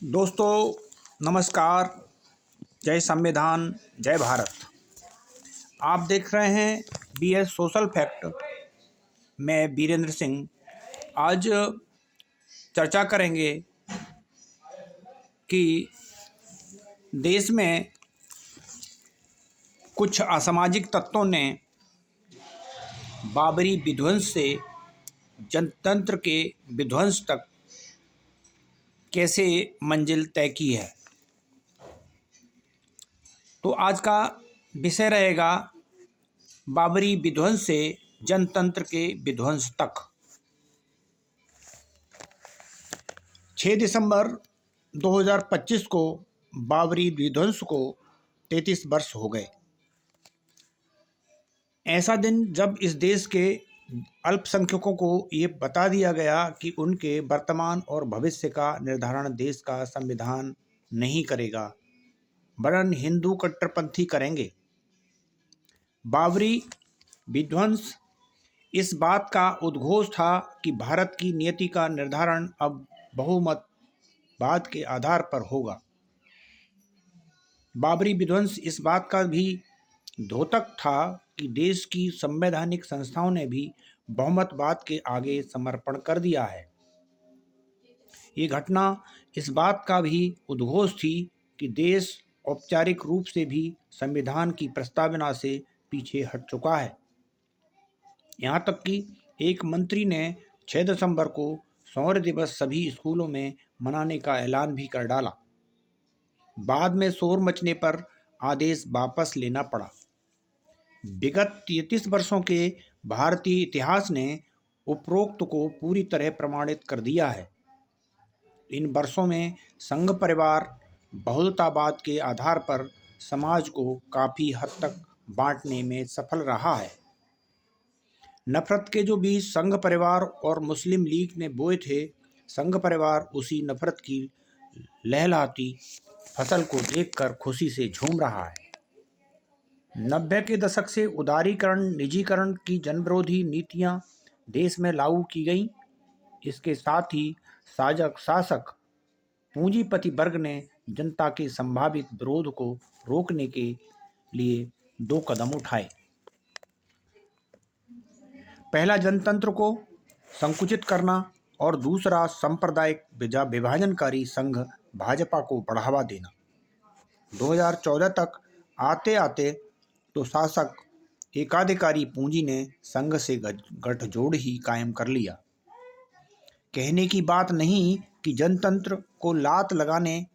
दोस्तों नमस्कार। जय संविधान, जय भारत। आप देख रहे हैं BS सोशल फैक्ट। मैं वीरेंद्र सिंह। आज चर्चा करेंगे कि देश में कुछ असामाजिक तत्वों ने बाबरी विध्वंस से जनतंत्र के विध्वंस तक कैसे मंजिल तय की है। तो आज का विषय रहेगा बाबरी विध्वंस से जनतंत्र के विध्वंस तक। 6 दिसंबर 2025 को बाबरी विध्वंस को 33 वर्ष हो गए। ऐसा दिन जब इस देश के अल्पसंख्यकों को ये बता दिया गया कि उनके वर्तमान और भविष्य का निर्धारण देश का संविधान नहीं करेगा, वरन हिंदू कट्टरपंथी करेंगे। बाबरी विध्वंस इस बात का उद्घोष था कि भारत की नीति का निर्धारण अब बहुमतवाद के आधार पर होगा। बाबरी विध्वंस इस बात का भी द्योतक था कि देश की संवैधानिक संस्थाओं ने भी बहुमतवाद के आगे समर्पण कर दिया है। ये घटना इस बात का भी उद्घोष थी कि देश औपचारिक रूप से भी संविधान की प्रस्तावना से पीछे हट चुका है। यहाँ तक कि एक मंत्री ने 6 दिसंबर को शौर्य दिवस सभी स्कूलों में मनाने का ऐलान भी कर डाला। बाद में शोर मचने पर आदेश वापस लेना पड़ा। विगत 33 वर्षों के भारतीय इतिहास ने उपरोक्त को पूरी तरह प्रमाणित कर दिया है। इन वर्षों में संघ परिवार बहुलतावाद के आधार पर समाज को काफ़ी हद तक बांटने में सफल रहा है। नफरत के जो बीज संघ परिवार और मुस्लिम लीग ने बोए थे, संघ परिवार उसी नफरत की लहलहाती फसल को देखकर खुशी से झूम रहा है। 90 के दशक से उदारीकरण, निजीकरण की जनविरोधी नीतियां देश में लागू की गईं। इसके साथ ही शासक पूंजीपति वर्ग ने जनता के संभावित विरोध को रोकने के लिए 2 कदम उठाए। पहला, जनतंत्र को संकुचित करना और दूसरा, सांप्रदायिक विभाजनकारी संघ भाजपा को बढ़ावा देना। 2014 तक आते आते तो शासक एकाधिकारी पूंजी ने संघ से गठजोड़ ही कायम कर लिया। कहने की बात नहीं कि जनतंत्र को लात लगाने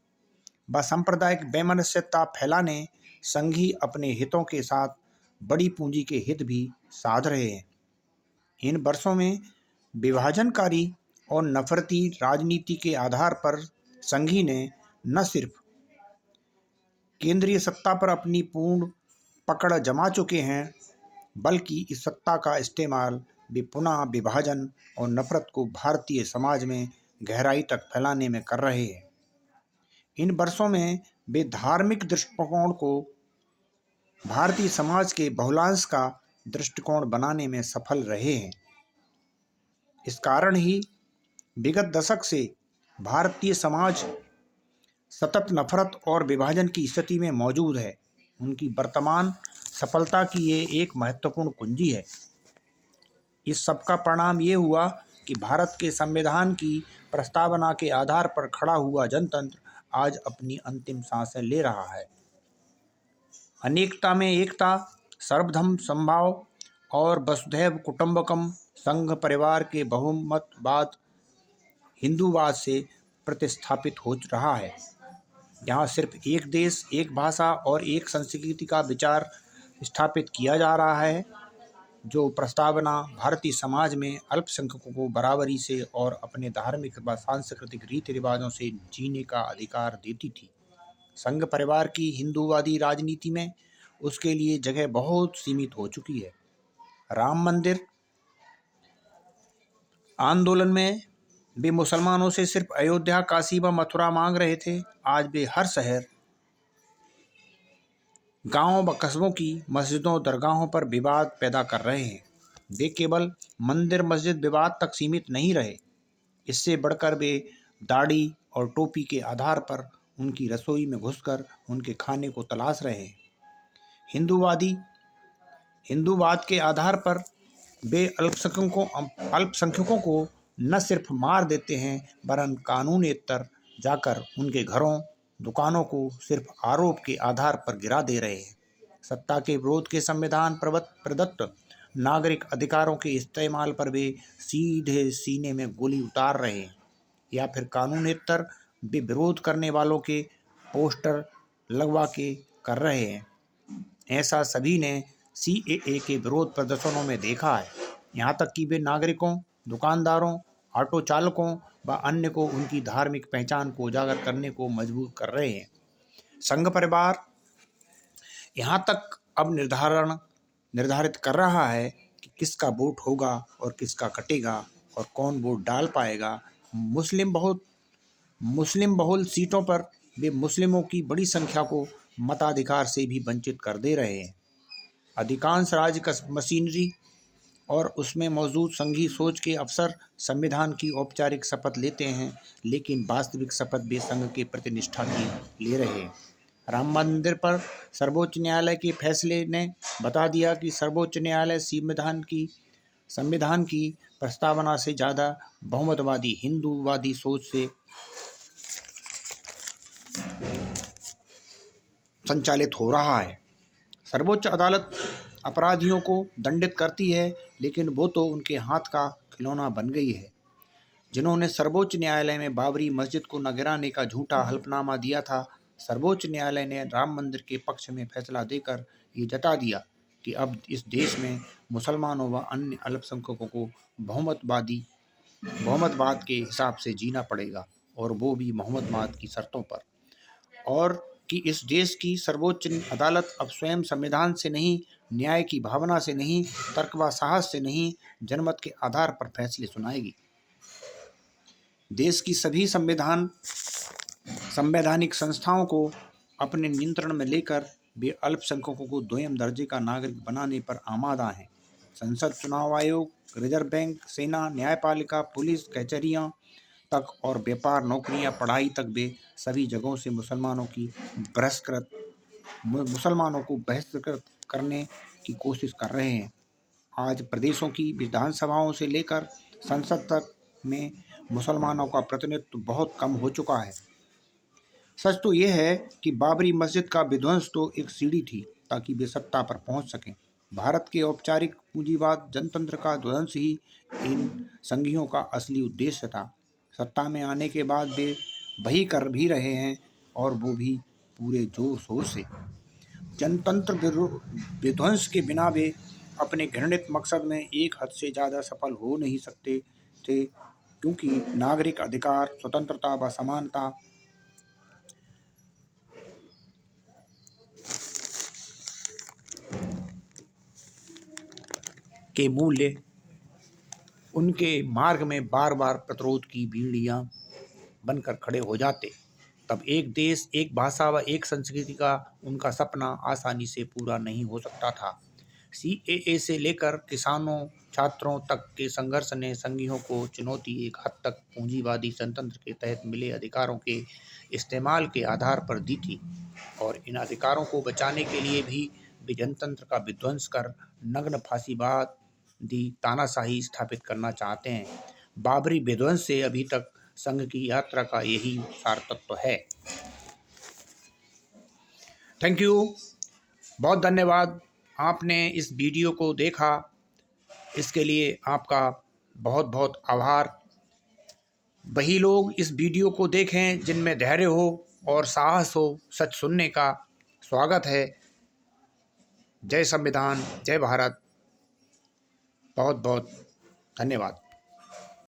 व सांप्रदायिक वैमनस्यता फैलाने संघी अपने हितों के साथ बड़ी पूंजी के हित भी साध रहे हैं। इन वर्षों में विभाजनकारी और नफरती राजनीति के आधार पर संघी ने न सिर्फ केंद्रीय सत्ता पर अपनी पूर्ण पकड़ जमा चुके हैं, बल्कि इस सत्ता का इस्तेमाल वे पुनः विभाजन और नफरत को भारतीय समाज में गहराई तक फैलाने में कर रहे हैं। इन वर्षों में वे धार्मिक दृष्टिकोण को भारतीय समाज के बहुलांश का दृष्टिकोण बनाने में सफल रहे हैं। इस कारण ही विगत दशक से भारतीय समाज सतत नफरत और विभाजन की स्थिति में मौजूद है। उनकी वर्तमान सफलता की ये एक महत्वपूर्ण कुंजी है। इस सब का परिणाम ये हुआ कि भारत के संविधान की प्रस्तावना के आधार पर खड़ा हुआ जनतंत्र आज अपनी अंतिम सांसें ले रहा है। अनेकता में एकता, सर्वधर्म समभाव और वसुधैव कुटुंबकम संघ परिवार के बहुमतवाद हिंदूवाद से प्रतिस्थापित हो रहा है। यहाँ सिर्फ एक देश, एक भाषा और एक संस्कृति का विचार स्थापित किया जा रहा है, जो प्रस्तावना भारतीय समाज में अल्पसंख्यकों को बराबरी से और अपने धार्मिक व सांस्कृतिक रीति रिवाजों से जीने का अधिकार देती थी। संघ परिवार की हिंदूवादी राजनीति में उसके लिए जगह बहुत सीमित हो चुकी है। राम मंदिर आंदोलन में वे मुसलमानों से सिर्फ अयोध्या, काशी व मथुरा मांग रहे थे। आज वे हर शहर, गांव व कस्बों की मस्जिदों, दरगाहों पर विवाद पैदा कर रहे हैं। वे केवल मंदिर मस्जिद विवाद तक सीमित नहीं रहे, इससे बढ़कर वे दाढ़ी और टोपी के आधार पर उनकी रसोई में घुसकर उनके खाने को तलाश रहे हैं। हिंदूवाद के आधार पर वे अल्पसंख्यकों को न सिर्फ मार देते हैं वरन कानूनेतर जाकर उनके घरों दुकानों को सिर्फ आरोप के आधार पर गिरा दे रहे हैं। सत्ता के विरोध के संविधान प्रदत्त नागरिक अधिकारों के इस्तेमाल पर वे सीधे सीने में गोली उतार रहे हैं, या फिर कानूनेतर वे विरोध करने वालों के पोस्टर लगवा के कर रहे हैं। ऐसा सभी ने CAA के विरोध प्रदर्शनों में देखा है। यहाँ तक कि वे नागरिकों, दुकानदारों, ऑटो चालकों व अन्य को उनकी धार्मिक पहचान को उजागर करने को मजबूर कर रहे हैं। संघ परिवार यहाँ तक अब निर्धारित कर रहा है कि किसका वोट होगा और किसका कटेगा और कौन वोट डाल पाएगा। मुस्लिम बहुल सीटों पर वे मुस्लिमों की बड़ी संख्या को मताधिकार से भी वंचित कर दे रहे हैं। अधिकांश राज्य मशीनरी और उसमें मौजूद संघी सोच के अफसर संविधान की औपचारिक शपथ लेते हैं, लेकिन वास्तविक शपथ वे संघ के प्रति निष्ठा की ले रहे हैं। राम मंदिर पर सर्वोच्च न्यायालय के फैसले ने बता दिया कि सर्वोच्च न्यायालय संविधान की प्रस्तावना से ज़्यादा बहुमतवादी हिंदूवादी सोच से संचालित हो रहा है। सर्वोच्च अदालत अपराधियों को दंडित करती है, लेकिन वो तो उनके हाथ का खिलौना बन गई है। जिन्होंने सर्वोच्च न्यायालय में बाबरी मस्जिद को न गिराने का झूठा हलफनामा दिया था, सर्वोच्च न्यायालय ने राम मंदिर के पक्ष में फैसला देकर ये जता दिया कि अब इस देश में मुसलमानों व अन्य अल्पसंख्यकों को बहुमतवाद के हिसाब से जीना पड़ेगा, और वो भी बहुमतवाद की शर्तों पर, और कि इस देश की सर्वोच्च अदालत अब स्वयं संविधान से नहीं, न्याय की भावना से नहीं, तर्क व साहस से नहीं, जनमत के आधार पर फैसले सुनाएगी। देश की सभी संवैधानिक संस्थाओं को अपने नियंत्रण में लेकर वे अल्पसंख्यकों को दोयम दर्जे का नागरिक बनाने पर आमादा हैं। संसद, चुनाव आयोग, रिजर्व बैंक, सेना, न्यायपालिका, पुलिस, कचहरियाँ तक और व्यापार, नौकरियां, पढ़ाई तक वे सभी जगहों से मुसलमानों को बहिष्कृत करने की कोशिश कर रहे हैं। आज प्रदेशों की विधानसभाओं से लेकर संसद तक में मुसलमानों का प्रतिनिधित्व बहुत कम हो चुका है। सच तो यह है कि बाबरी मस्जिद का विध्वंस तो एक सीढ़ी थी ताकि वे सत्ता पर पहुंच सकें। भारत के औपचारिक पूंजीवाद जनतंत्र का ध्वंस ही इन संघियों का असली उद्देश्य था। सत्ता में आने के बाद वे वही कर भी रहे हैं, और वो भी पूरे जोर शोर से। जनतंत्र विध्वंस के बिना वे अपने घृणित मकसद में एक हद से ज़्यादा सफल हो नहीं सकते थे, क्योंकि नागरिक अधिकार, स्वतंत्रता व समानता के मूल्य उनके मार्ग में बार बार प्रतिरोध की बीड़ियां बनकर खड़े हो जाते। तब एक देश, एक भाषा व एक संस्कृति का उनका सपना आसानी से पूरा नहीं हो सकता था। CAA से लेकर किसानों, छात्रों तक के संघर्ष ने संघियों को चुनौती एक हद तक पूंजीवादी जनतंत्र के तहत मिले अधिकारों के इस्तेमाल के आधार पर दी थी, और इन अधिकारों को बचाने के लिए भी वे जनतंत्र का विध्वंस कर नग्न फांसीवादी तानाशाही स्थापित करना चाहते हैं। बाबरी विध्वंस से अभी तक संघ की यात्रा का यही सार तत्व है। थैंक यू, बहुत धन्यवाद। आपने इस वीडियो को देखा, इसके लिए आपका बहुत बहुत आभार। वही लोग इस वीडियो को देखें जिनमें धैर्य हो और साहस हो सच सुनने का। स्वागत है। जय संविधान, जय भारत। बहुत बहुत धन्यवाद।